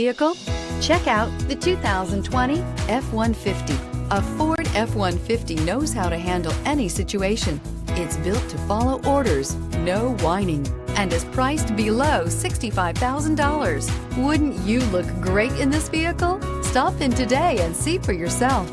Vehicle? Check out the 2020 F-150. A Ford F-150 knows how to handle any situation. It's built to follow orders, no whining, and is priced below $65,000. Wouldn't you look great in this vehicle? Stop in today and see for yourself.